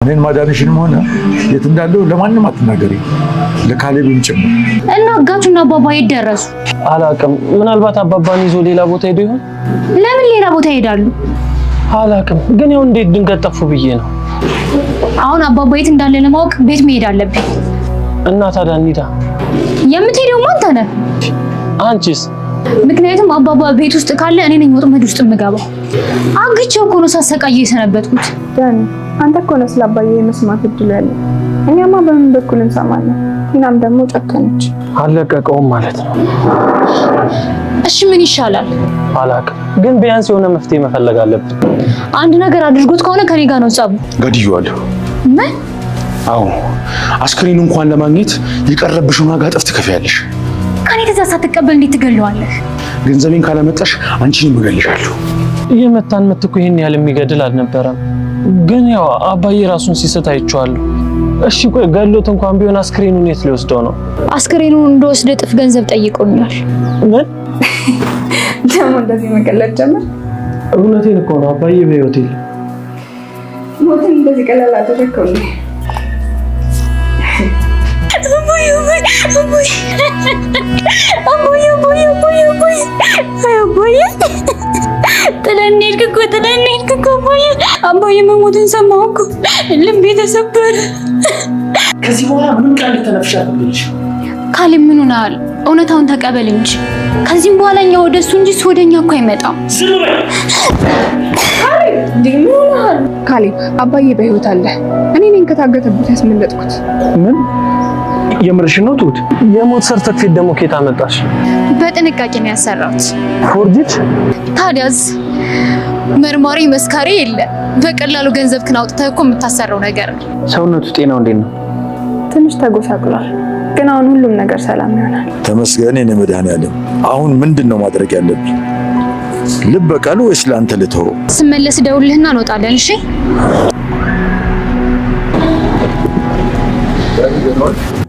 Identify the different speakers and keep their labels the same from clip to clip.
Speaker 1: እኔን ማዳንሽንም ሆነ የት እንዳለው ለማንም አትናገሪ፣ ለካሌብም ጭምር።
Speaker 2: እና አጋቹና አባባ ይደረሱ
Speaker 3: አላውቅም። ምናልባት አባባን ይዞ ሌላ ቦታ ሄዶ ይሆን?
Speaker 2: ለምን ሌላ ቦታ ይሄዳሉ?
Speaker 3: አላውቅም፣ ግን ያው እንዴት ድንገት ጠፉ ብዬ ነው።
Speaker 2: አሁን አባባ የት እንዳለ ለማወቅ ቤት መሄድ አለብኝ።
Speaker 3: እና ታዲያ እንሂዳ።
Speaker 2: የምትሄደው አንተ ነህ።
Speaker 3: አንቺስ?
Speaker 2: ምክንያቱም አባባ ቤት ውስጥ ካለ እኔ ነኝ ወጥመድ ውስጥ የምገባው። አግቼው እኮ ነው ሳሰቃየ የሰነበትኩት።
Speaker 4: ዳኒ አንተ እኮ ነው ስለ አባዬ መስማት እድሉ ያለ። እኛማ በምን በኩል እንሰማለን? ቲናም ደግሞ ጨከነች።
Speaker 3: አለቀቀውም ማለት ነው።
Speaker 2: እሺ ምን ይሻላል?
Speaker 3: አላውቅም፣ ግን ቢያንስ የሆነ መፍትሄ መፈለግ አለብን።
Speaker 2: አንድ ነገር አድርጎት ከሆነ ከኔ ጋር ነው ጸቡ።
Speaker 5: ገድዬዋለሁ።
Speaker 2: ምን?
Speaker 5: አዎ፣ አስክሬኑ እንኳን ለማግኘት የቀረብሽውን ዋጋ እጥፍ ትከፍያለሽ።
Speaker 2: ከኔ ትዕዛዝ ሳትቀበል እንዴት ትገለዋለህ?
Speaker 5: ገንዘቤን ካላመጣሽ አንቺን እገልሻለሁ።
Speaker 3: የመታን ምት እኮ ይሄን ያህል የሚገድል አልነበረም። ግን ያው አባዬ ራሱን ሲስት አይቼዋለሁ። እሺ ቆይ ገሎት እንኳን ቢሆን አስክሬኑን የት ሊወስደው ነው?
Speaker 2: አስክሬኑን እንደወስደ እጥፍ ገንዘብ ጠይቆኛል።
Speaker 3: ምን?
Speaker 4: ደግሞ እንደዚህ መቀለድ ጀመር?
Speaker 3: እውነቴን እኮ ነው። አባዬ በህይወት የለም።
Speaker 4: ሞትን እንደዚህ ቀላል አደረከው እንዴ?
Speaker 2: አባዬ መሞትን ሰማሁ እኮ ልቤ ተሰበረ።
Speaker 3: ከዚህ በኋላ ምንም ቃል ልተነፍሻ አትበልሽ።
Speaker 2: ካሌብ ምን ሆነሃል? እውነታውን ተቀበል እንጂ። ከዚህም በኋላ እኛ ወደሱ እንጂ እሱ ወደኛ እኮ አይመጣም።
Speaker 4: ካሌብ አባዬ በህይወት አለ። እኔ ነኝ ከታገተበት ያስመለጥኩት።
Speaker 3: ምን? የምርሽ ነው ትሁት? የሞት ሰርተፊኬት ደግሞ ከየት አመጣሽ?
Speaker 2: በጥንቃቄ ነው ያሰራሁት።
Speaker 3: ፎርጅት?
Speaker 2: ታዲያስ መርማሪ መስካሪ የለ። በቀላሉ ገንዘብክን አውጥተህ እኮ የምታሰራው ነገር ነው።
Speaker 3: ሰውነቱ ጤናው እንዴት ነው?
Speaker 4: ትንሽ ተጎሳቅሏል፣ ግን አሁን ሁሉም ነገር ሰላም ይሆናል።
Speaker 1: ተመስገን የኔ መድኃኒዓለም። አሁን ምንድን ነው ማድረግ ያለብኝ? ልብ በቃሉ ወይስ ለአንተ ልተወው?
Speaker 2: ስመለስ ደውልህና እንወጣለን። እሺ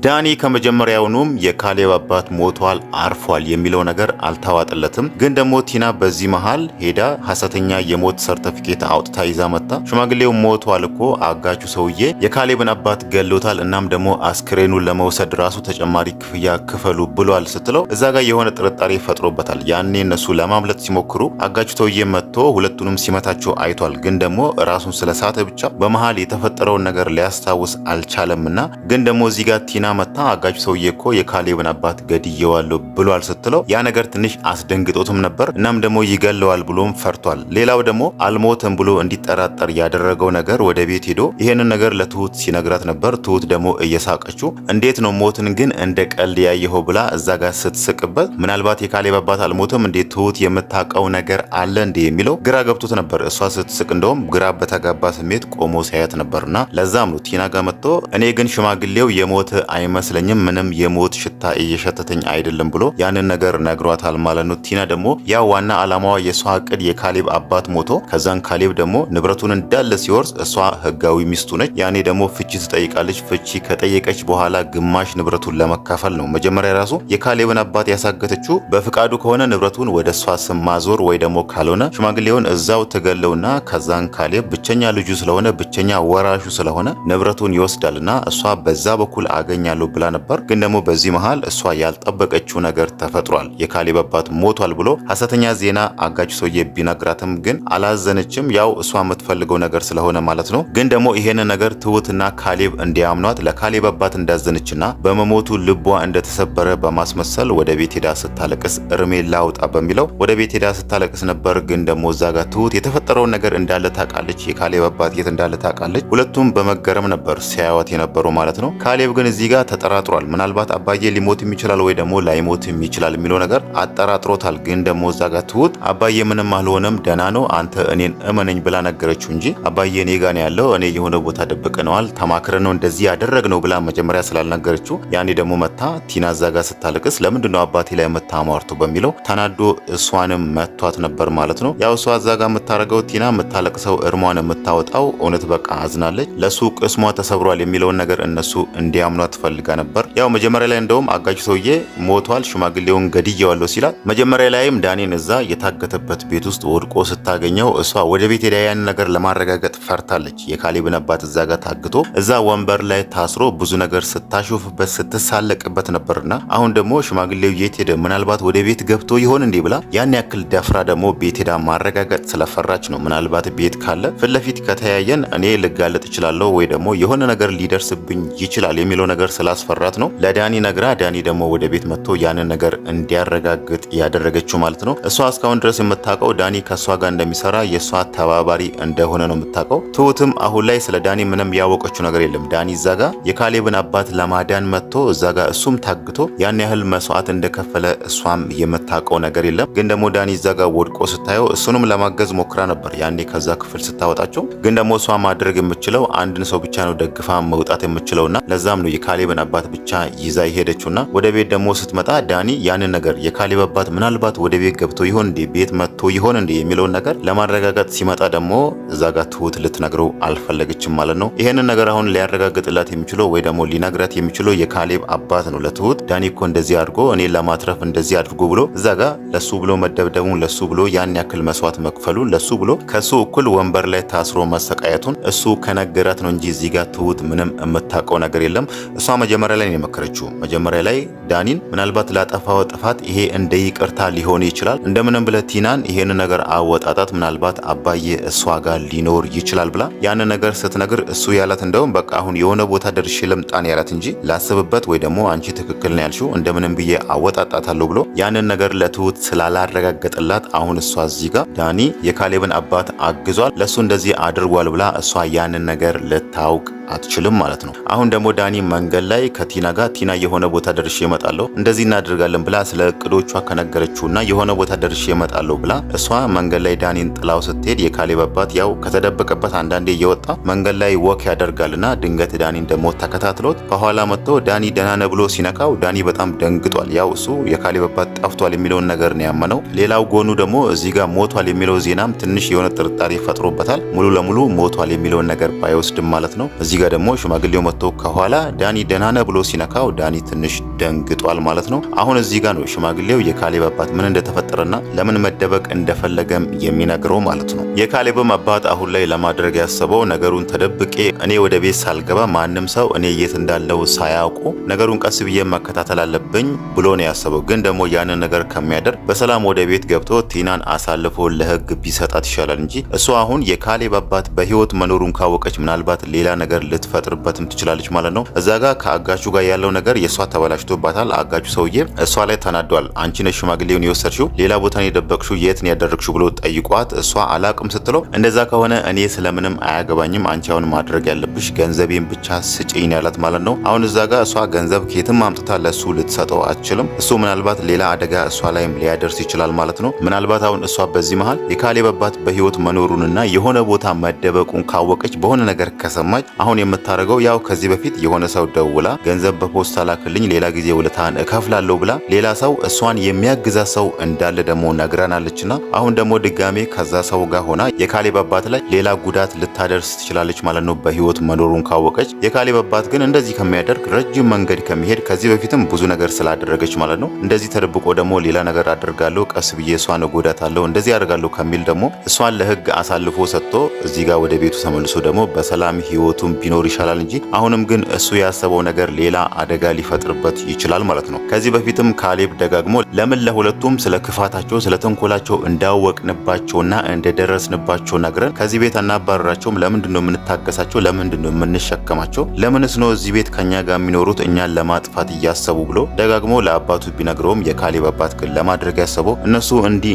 Speaker 6: ዳኒ ከመጀመሪያውኑም የካሌብ አባት ሞቷል አርፏል የሚለው ነገር አልተዋጠለትም። ግን ደግሞ ቲና በዚህ መሃል ሄዳ ሐሰተኛ የሞት ሰርተፊኬት አውጥታ ይዛ መጣ። ሽማግሌው ሞቷል እኮ አጋቹ ሰውዬ የካሌብን አባት ገሎታል፣ እናም ደግሞ አስክሬኑን ለመውሰድ ራሱ ተጨማሪ ክፍያ ክፈሉ ብሏል ስትለው እዛ ጋር የሆነ ጥርጣሬ ፈጥሮበታል። ያኔ እነሱ ለማምለጥ ሲሞክሩ አጋቹ ሰውዬ መጥቶ ሁለቱንም ሲመታቸው አይቷል። ግን ደግሞ ራሱን ስለሳተ ብቻ በመሃል የተፈጠረውን ነገር ሊያስታውስ አልቻለምና ግን ደግሞ እዚህ ጋር ቲና መታ አጋቹ ሰውዬ እኮ የካሌብን አባት ገድየዋለሁ ብሏል ስትለው ያ ነገር ትንሽ አስደንግጦትም ነበር። እናም ደግሞ ይገለዋል ብሎም ፈርቷል። ሌላው ደግሞ አልሞትም ብሎ እንዲጠራጠር ያደረገው ነገር ወደ ቤት ሄዶ ይሄንን ነገር ለትሁት ሲነግራት ነበር። ትሁት ደግሞ እየሳቀችው እንዴት ነው ሞትን ግን እንደ ቀልድ ያየኸው ብላ እዛ ጋር ስትስቅበት ምናልባት የካሌብ አባት አልሞትም እንዴ ትሁት የምታውቀው ነገር አለ እንዴ የሚለው ግራ ገብቶት ነበር። እሷ ስትስቅ እንደውም ግራ በተጋባ ስሜት ቆሞ ሲያያት ነበርና ለዛም ነው ቲና ጋር መጥቶ እኔ ግን ሽማግሌው የሞት አይመስለኝም ምንም የሞት ሽታ እየሸተተኝ አይደለም ብሎ ያንን ነገር ነግሯታል ማለት ነው። ቲና ደግሞ ያ ዋና አላማዋ የሷ እቅድ የካሌብ አባት ሞቶ ከዛን ካሌብ ደግሞ ንብረቱን እንዳለ ሲወርስ እሷ ህጋዊ ሚስቱ ነች። ያኔ ደግሞ ፍቺ ትጠይቃለች። ፍቺ ከጠየቀች በኋላ ግማሽ ንብረቱን ለመካፈል ነው። መጀመሪያ ራሱ የካሌብን አባት ያሳገተችው በፍቃዱ ከሆነ ንብረቱን ወደ እሷ ስም ማዞር ወይ ደግሞ ካልሆነ ሽማግሌውን እዛው ትገለውና ከዛን ካሌብ ብቸኛ ልጁ ስለሆነ ብቸኛ ወራሹ ስለሆነ ንብረቱን ይወስዳልና እሷ በዛ በኩል አገኛለሁ ብላ ነበር። ግን ደግሞ በዚህ መሃል እሷ ያልጠበቀችው ነገር ተፈጥሯል። የካሌብ አባት ሞቷል ብሎ ሐሰተኛ ዜና አጋቹ ሰውዬ ቢነግራትም ግን አላዘነችም። ያው እሷ የምትፈልገው ነገር ስለሆነ ማለት ነው። ግን ደግሞ ይሄን ነገር ትሁትና ካሌብ እንዲያምኗት ለካሌብ አባት እንዳዘነችና በመሞቱ ልቧ እንደተሰበረ በማስመሰል ወደ ቤት ሄዳ ስታለቅስ እርሜ ላውጣ በሚለው ወደ ቤት ሄዳ ስታለቅስ ነበር። ግን ደግሞ እዛ ጋር ትሁት የተፈጠረውን ነገር እንዳለ ታውቃለች። የካሌብ አባት የት እንዳለ ታውቃለች። ሁለቱም በመገረም ነበር ሲያዩት የነበረው ማለት ነው። ካሌብ ግን እዚህ ጋር ተጠራጥሯል። ምናልባት አባዬ ሊሞትም ይችላል ወይ ደግሞ ላይሞትም ይችላል የሚለው ነገር አጠራጥሮታል። ግን ደግሞ እዛ ጋር ትሁት አባዬ ምንም አልሆነም ደህና ነው አንተ እኔን እመነኝ ብላ ነገረችው እንጂ አባዬ እኔ ጋር ነው ያለው እኔ የሆነ ቦታ ደብቀነዋል ተማክረን ነው እንደዚህ ያደረግነው ብላ መጀመሪያ ስላልነገረችው ያኔ ደግሞ መታ ቲና እዛ ጋር ስታለቅስ ለምንድነው አባቴ ላይ መታማርቱ በሚለው ተናዶ እሷንም መቷት ነበር ማለት ነው። ያው እሷ እዛ ጋር የምታረገው ቲና የምታለቅሰው እርሟን የምታወጣው እውነት በቃ አዝናለች። ለሱ ቅስሟ ተሰብሯል የሚለውን ነገር እነሱ እንዲያምኗት ፈልጋ ነበር። ያው መጀመሪያ ላይ እንደውም አጋቹ ሰውዬ ሞቷል፣ ሽማግሌውን ገድየዋለሁ ሲላት መጀመሪያ ላይም ዳኒን እዛ የታገተበት ቤት ውስጥ ወድቆ ስታገኘው እሷ ወደ ቤት ሄዳ ያን ነገር ለማረጋገጥ ፈርታለች። የካሌብን አባት እዛ ጋር ታግቶ እዛ ወንበር ላይ ታስሮ ብዙ ነገር ስታሾፍበት ስትሳለቅበት ነበርና አሁን ደግሞ ሽማግሌው የት ሄደ ምናልባት ወደ ቤት ገብቶ ይሆን እንዴ ብላ ያን ያክል ደፍራ ደግሞ ቤት ሄዳ ማረጋገጥ ስለፈራች ነው። ምናልባት ቤት ካለ ፊት ለፊት ከተያየን እኔ ልጋለጥ እችላለሁ ወይ ደግሞ የሆነ ነገር ሊደርስብኝ ይችላል የሚለው ነገር ስላስፈራት ነው ለዳኒ ነግራ ዳኒ ደግሞ ወደ ቤት መጥቶ ያንን ነገር እንዲያረጋግጥ ያደረገችው ማለት ነው። እሷ እስካሁን ድረስ የምታውቀው ዳኒ ከሷ ጋር እንደሚሰራ የሷ ተባባሪ እንደሆነ ነው የምታውቀው። ትሁትም አሁን ላይ ስለ ዳኒ ምንም ያወቀችው ነገር የለም። ዳኒ እዛ ጋር የካሌብን አባት ለማዳን መጥቶ እዛ ጋር እሱም ታግቶ ያን ያህል መስዋዕት እንደከፈለ እሷም የምታውቀው ነገር የለም። ግን ደግሞ ዳኒ እዛ ጋር ወድቆ ስታየው እሱንም ለማገዝ ሞክራ ነበር ያኔ ከዛ ክፍል ስታወጣቸው። ግን ደግሞ እሷ ማድረግ የምችለው አንድን ሰው ብቻ ነው ደግፋ መውጣት የምችለውና ለዛም ነው የካሌብን አባት ብቻ ይዛ ይሄደችውና ወደ ቤት ደግሞ ስትመጣ ዳኒ ያንን ነገር የካሌብ አባት ምናልባት ወደ ቤት ገብቶ ይሆን እንዴ ቤት መጥቶ ይሆን እንዴ የሚለውን ነገር ለማረጋጋት ሲመጣ ደግሞ እዛ ጋር ትሁት ልትነግረው አልፈለገችም ማለት ነው። ይሄንን ነገር አሁን ሊያረጋግጥላት የሚችለው ወይ ደግሞ ሊነግራት የሚችለው የካሌብ አባት ነው ለትሁት። ዳኒ እኮ እንደዚህ አድርጎ እኔ ለማትረፍ እንደዚህ አድርጎ ብሎ እዛ ጋር ለሱ ብሎ መደብደቡን ለሱ ብሎ ያን ያክል መስዋዕት መክፈሉን ለሱ ብሎ ከሱ እኩል ወንበር ላይ ታስሮ መሰቃየቱን እሱ ከነገራት ነው እንጂ እዚህ ጋር ትሁት ምንም የምታውቀው ነገር የለም። እሷ መጀመሪያ ላይ ነው የመከረችው። መጀመሪያ ላይ ዳኒን ምናልባት ላጠፋው ጥፋት ይሄ እንደ ይቅርታ ሊሆን ይችላል እንደምንም ብለ ቲናን ይሄን ነገር አወጣጣት ምናልባት አባዬ እሷ ጋር ሊኖር ይችላል ብላ ያን ነገር ስትነግር እሱ ያላት እንደውም በቃ አሁን የሆነ ቦታ ደርሼ ልምጣን ያላት እንጂ ላስብበት ወይ ደግሞ አንቺ ትክክል ነው ያልሽው እንደምንም ብዬ አወጣጣታለሁ ብሎ ያንን ነገር ለትሁት ስላላረጋገጠላት አሁን እሷ እዚህ ጋር ዳኒ የካሌብን አባት አግዟል ለሱ እንደዚህ አድርጓል ብላ እሷ ያንን ነገር ልታውቅ አትችልም ማለት ነው። አሁን ደግሞ ዳኒ መንገድ ላይ ከቲና ጋር ቲና የሆነ ቦታ ደርሼ እመጣለሁ እንደዚህ እናደርጋለን ብላ ስለ እቅዶቿ ከነገረችውና የሆነ ቦታ ደርሼ እመጣለሁ ብላ እሷ መንገድ ላይ ዳኒን ጥላው ስትሄድ የካሌብ አባት ያው ከተደበቀበት አንዳንዴ እየወጣ መንገድ ላይ ወክ ያደርጋልና ድንገት ዳኒን ደግሞ ተከታትሎት ከኋላ መጥቶ ዳኒ ደህና ነህ ብሎ ሲነካው ዳኒ በጣም ደንግጧል። ያው እሱ የካሌብ አባት ጠፍቷል የሚለውን ነገር ነው ያመነው። ሌላው ጎኑ ደግሞ እዚህ ጋር ሞቷል የሚለው ዜናም ትንሽ የሆነ ጥርጣሬ ፈጥሮበታል። ሙሉ ለሙሉ ሞቷል የሚለውን ነገር ባይወስድም ማለት ነው። እዚህ ጋር ደግሞ ሽማግሌው መጥቶ ከኋላ ዳኒ ደህና ነህ ብሎ ሲነካው ዳኒ ትንሽ ደንግጧል ማለት ነው። አሁን እዚህ ጋር ነው ሽማግሌው የካሌብ አባት ምን እንደተፈጠረና ለምን መደበቅ እንደፈለገም የሚነግረው ማለት ነው። የካሌብም አባት አሁን ላይ ለማድረግ ያሰበው ነገሩን ተደብቄ እኔ ወደ ቤት ሳልገባ ማንም ሰው እኔ የት እንዳለው ሳያውቁ ነገሩን ቀስ ብዬ መከታተል አለብኝ ብሎ ነው ያሰበው። ግን ደግሞ ያንን ነገር ከሚያደርግ በሰላም ወደ ቤት ገብቶ ቲናን አሳልፎ ለሕግ ቢሰጣት ይሻላል እንጂ እሱ አሁን የካሌብ አባት በህይወት መኖሩን ካወቀች ምናልባት ሌላ ነገር ልትፈጥርበትም ትችላለች ማለት ነው። እዛ ጋር ከአጋቹ ጋር ያለው ነገር የሷ ተበላሽቶባታል። አጋቹ ሰውዬ እሷ ላይ ተናዷል። አንቺ ነሽ ሽማግሌውን የወሰድሽው የሌላ ቦታ ነው የደበቅሽው የት ነው ያደረግሽው ብሎ ጠይቋት እሷ አላቅም ስትለው እንደዛ ከሆነ እኔ ስለምንም አያገባኝም አንቺ አሁን ማድረግ ያለብሽ ገንዘቤን ብቻ ስጪኝ ያላት ማለት ነው። አሁን እዛ ጋር እሷ ገንዘብ ከየትም አምጥታ ለሱ ልትሰጠው አትችልም። እሱ ምናልባት ሌላ አደጋ እሷ ላይም ሊያደርስ ይችላል ማለት ነው። ምናልባት አሁን እሷ በዚህ መሃል የካሌብ አባት በህይወት መኖሩንና የሆነ ቦታ መደበቁን ካወቀች በሆነ ነገር ከሰማች አሁን የምታደርገው ያው ከዚህ በፊት የሆነ ሰው ደውላ ገንዘብ በፖስታ ላክልኝ ሌላ ጊዜ ውለታን እከፍላለሁ ብላ ሌላ ሰው እሷን የሚያግዛ ሰው እንዳለ ደግሞ ነግራናለችና አሁን ደግሞ ድጋሜ ከዛ ሰው ጋር ሆና የካሌብ አባት ላይ ሌላ ጉዳት ልታደርስ ትችላለች ማለት ነው በህይወት መኖሩን ካወቀች። የካሌብ አባት ግን እንደዚህ ከሚያደርግ ረጅም መንገድ ከሚሄድ ከዚህ በፊትም ብዙ ነገር ስላደረገች ማለት ነው እንደዚህ ተደብቆ ደግሞ ሌላ ነገር አደርጋለሁ ቀስ ብዬ እሷን እጎዳታለሁ እንደዚህ አደርጋለሁ ከሚል ደግሞ እሷን ለህግ አሳልፎ ሰጥቶ እዚህ ጋር ወደ ቤቱ ተመልሶ ደግሞ በሰላም ህይወቱን ቢኖር ይሻላል እንጂ አሁንም ግን እሱ ያሰበው ነገር ሌላ አደጋ ሊፈጥርበት ይችላል ማለት ነው። ከዚህ በፊትም ካሌብ ደጋግሞ ለምን ለሁለቱም ስለ ክፋታቸው ስለ ተንኮላቸው እንዳወቅንባቸውና እንደደረስንባቸው ነግረን ከዚህ ቤት አናባረራቸውም ለምንድን ነው የምንታገሳቸው ለምንድን ነው የምንሸከማቸው ለምንስ ነው እዚህ ቤት ከኛ ጋር የሚኖሩት እኛን ለማጥፋት እያሰቡ ብሎ ደጋግሞ ለአባቱ ቢነግረውም የካሌብ አባት ግን ለማድረግ ያሰበው እነሱ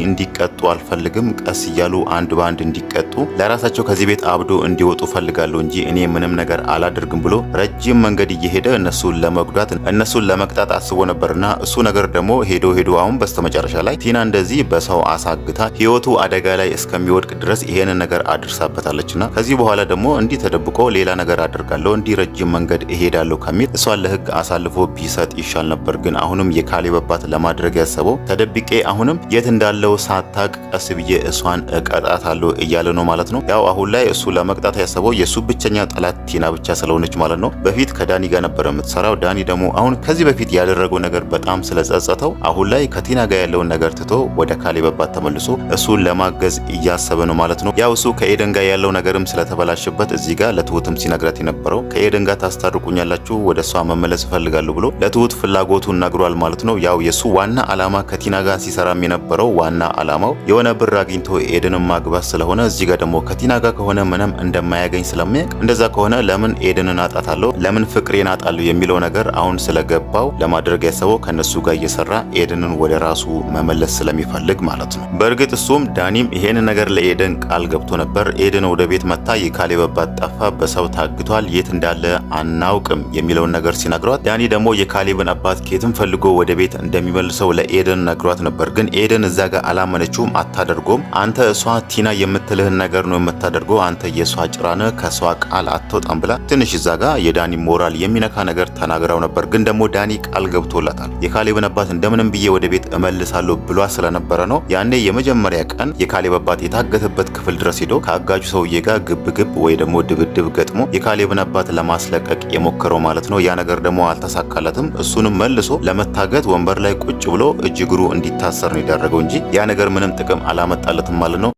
Speaker 6: እንዲቀጡ አልፈልግም ቀስ እያሉ አንድ በአንድ እንዲቀጡ ለራሳቸው ከዚህ ቤት አብዶ እንዲወጡ ፈልጋለሁ እንጂ እኔ ምንም ነገር አላደርግም ብሎ ረጅም መንገድ እየሄደ እነሱን ለመጉዳት እነሱን ለመቅጣት አስቦ ነበርና እሱ ነገር ደግሞ ሄዶ አሁን በስተመጨረሻ ላይ ቲና እንደዚህ በሰው አሳግታ ህይወቱ አደጋ ላይ እስከሚወድቅ ድረስ ይሄንን ነገር አድርሳበታለችና ከዚህ በኋላ ደግሞ እንዲህ ተደብቆ ሌላ ነገር አደርጋለሁ እንዲህ ረጅም መንገድ እሄዳለሁ ከሚል እሷን ለህግ አሳልፎ ቢሰጥ ይሻል ነበር። ግን አሁንም የካሌብ አባት ለማድረግ ያሰበው ተደብቄ አሁንም የት እንዳለው ሳታቅ ቀስ ብዬ እሷን እቀጣታለሁ እያለ ነው ማለት ነው። ያው አሁን ላይ እሱ ለመቅጣት ያሰበው የሱ ብቸኛ ጠላት ቲና ብቻ ስለሆነች ማለት ነው። በፊት ከዳኒ ጋር ነበር የምትሰራው። ዳኒ ደግሞ አሁን ከዚህ በፊት ያደረገው ነገር በጣም ስለጸጸተው አሁን ላይ ከቲና ጋር ያለውን ነገር ትቶ ወደ ካሌብ አባት ተመልሶ እሱን ለማገዝ እያሰበ ነው ማለት ነው። ያው እሱ ከኤደን ጋር ያለው ነገርም ስለተበላሸበት እዚህ ጋር ለትሁትም ሲነግራት የነበረው ከኤደን ጋር ታስታርቁኛላችሁ፣ ወደ እሷ መመለስ እፈልጋለሁ ብሎ ለትሁት ፍላጎቱን ነግሯል ማለት ነው። ያው የሱ ዋና አላማ ከቲና ጋር ሲሰራም የነበረው ዋና አላማው የሆነ ብር አግኝቶ ኤደንን ማግባት ስለሆነ እዚህ ጋር ደግሞ ከቲና ጋር ከሆነ ምንም እንደማያገኝ ስለሚያውቅ እንደዛ ከሆነ ለምን ኤደንን አጣታለሁ ለምን ፍቅሬን አጣለሁ የሚለው ነገር አሁን ስለገባው ለማድረግ ያሰበው ከነሱ ጋር እየሰራ ኤደንን ወደ ራሱ መመለስ ስለሚፈልግ ማለት ነው። በእርግጥ እሱም ዳኒም ይሄን ነገር ለኤደን ቃል ገብቶ ነበር። ኤደን ወደ ቤት መታ የካሌብ አባት ጠፋ፣ በሰው ታግቷል፣ የት እንዳለ አናውቅም የሚለውን ነገር ሲነግሯት ዳኒ ደግሞ የካሌብን አባት ከየትም ፈልጎ ወደ ቤት እንደሚመልሰው ለኤደን ነግሯት ነበር። ግን ኤደን እዛ ጋር አላመነችውም። አታደርጎም፣ አንተ እሷ ቲና የምትልህን ነገር ነው የምታደርገው፣ አንተ የሷ ጭራነ ከሷ ቃል አትወጣም ብላ ትንሽ እዛ ጋር የዳኒ ሞራል የሚነካ ነገር ተናግራው ነበር። ግን ደግሞ ዳኒ ቃል ገብቶላታል። የካሌብን አባት እንደምንም ብዬ ወደ ቤት እመልሳለሁ ብሏ ስለነበረ ነው ያኔ የመጀመሪያ ቀን የካሌብ አባት የታገተበት ክፍል ድረስ ሄዶ ከአጋጁ ሰውዬ ጋር ግብ ወይ ደግሞ ድብድብ ገጥሞ የካሌብን አባት ለማስለቀቅ የሞከረው ማለት ነው። ያ ነገር ደግሞ አልተሳካለትም። እሱንም መልሶ ለመታገት ወንበር ላይ ቁጭ ብሎ እጅ እግሩ እንዲታሰር ነው ያደረገው እንጂ ያ ነገር ምንም ጥቅም አላመጣለትም ማለት ነው።